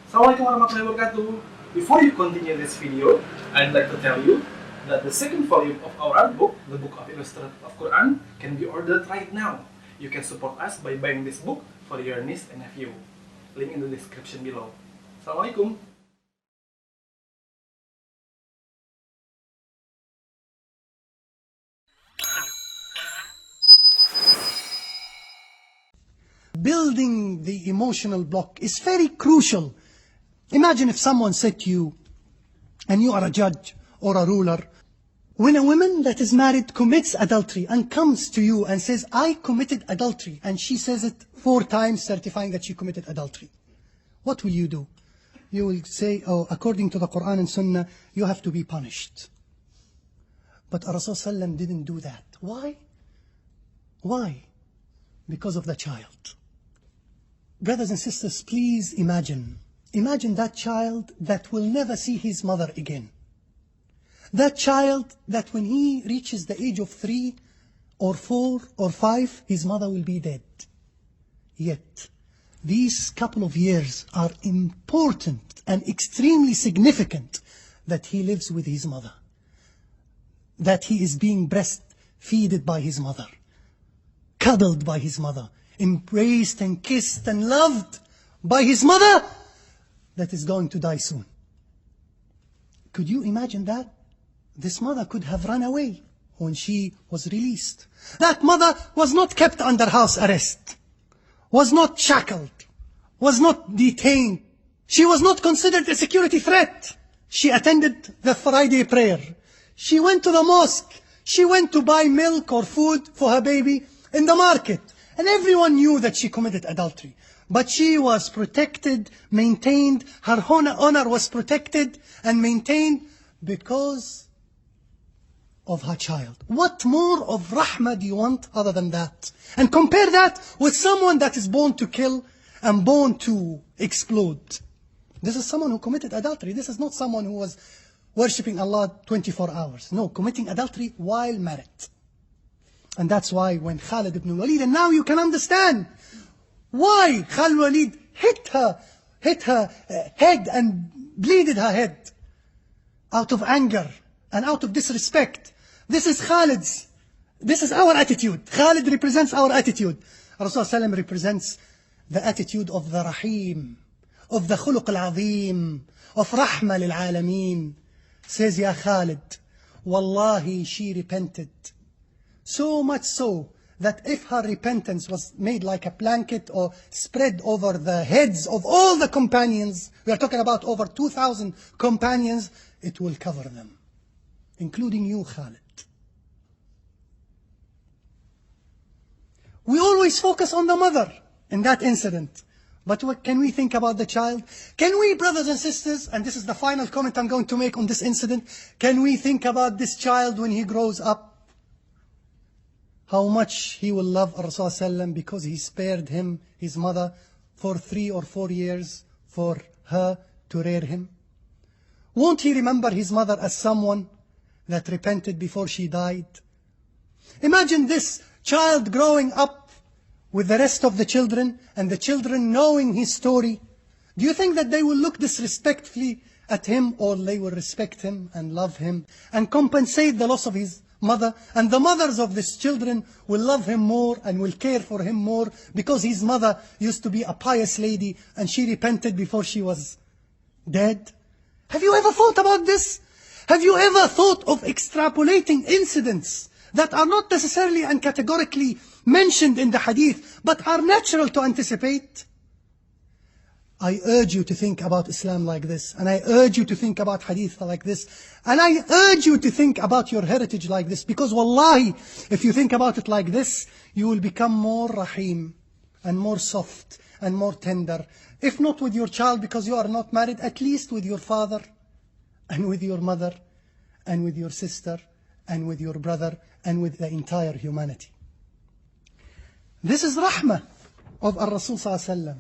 Assalamualaikum warahmatullahi wabarakatuh. Before you continue this video, I'd like to tell you that the second volume of our art book, the Book of Illustrated of Quran, can be ordered right now. You can support us by buying this book for your niece and nephew. Link in the description below. Assalamualaikum. Building the emotional block is very crucial. Imagine if someone said to you, and you are a judge or a ruler, when a woman that is married commits adultery and comes to you and says, I committed adultery, and she says it 4 times certifying that she committed adultery, what will you do? You will say, oh, according to the Quran and Sunnah, you have to be punished. But Rasulullah didn't do that. Why? Why? Because of the child. Brothers and sisters, please imagine that child that will never see his mother again. That child that when he reaches the age of 3 or 4 or 5, his mother will be dead. Yet, these couple of years are important and extremely significant, that he lives with his mother, that he is being breastfeeded by his mother, cuddled by his mother, embraced and kissed and loved by his mother that is going to die soon. Could you imagine that? This mother could have run away when she was released. That mother was not kept under house arrest, was not shackled, was not detained. She was not considered a security threat. She attended the Friday prayer. She went to the mosque. She went to buy milk or food for her baby in the market. And everyone knew that she committed adultery. But she was protected, maintained, her honor was protected and maintained because of her child. What more of rahmah do you want other than that? And compare that with someone that is born to kill and born to explode. This is someone who committed adultery. This is not someone who was worshipping Allah 24 hours. No, committing adultery while married. And that's why when Khalid ibn Walid, and now you can understand why Khalid Walid hit her head and bleeded her head out of anger and out of disrespect. This is Khalid's. This is our attitude. Khalid represents our attitude. Rasulullah represents the attitude of the Rahim, of the Khuluq al-Azim, of Rahmah lil-Alameen. Says, Ya Khalid, Wallahi, she repented. So much so that if her repentance was made like a blanket or spread over the heads of all the companions, we are talking about over 2,000 companions, it will cover them, including you, Khalid. We always focus on the mother in that incident. But what can we think about the child? Can we, brothers and sisters, and this is the final comment I'm going to make on this incident, can we think about this child when he grows up? How much he will love Rasulullah because he spared him, his mother, for 3 or 4 years for her to rear him? Won't he remember his mother as someone that repented before she died? Imagine this child growing up with the rest of the children, and the children knowing his story. Do you think that they will look disrespectfully at him, or they will respect him and love him and compensate the loss of his mother? And the mothers of these children will love him more and will care for him more because his mother used to be a pious lady and she repented before she was dead. Have you ever thought about this? Have you ever thought of extrapolating incidents that are not necessarily and categorically mentioned in the hadith, but are natural to anticipate? I urge you to think about Islam like this, and I urge you to think about hadith like this, and I urge you to think about your heritage like this, because wallahi, if you think about it like this, you will become more rahim, and more soft, and more tender. If not with your child because you are not married, at least with your father, and with your mother, and with your sister, and with your brother, and with the entire humanity. This is rahmah of Ar-Rasul Sallallahu Alaihi Wasallam.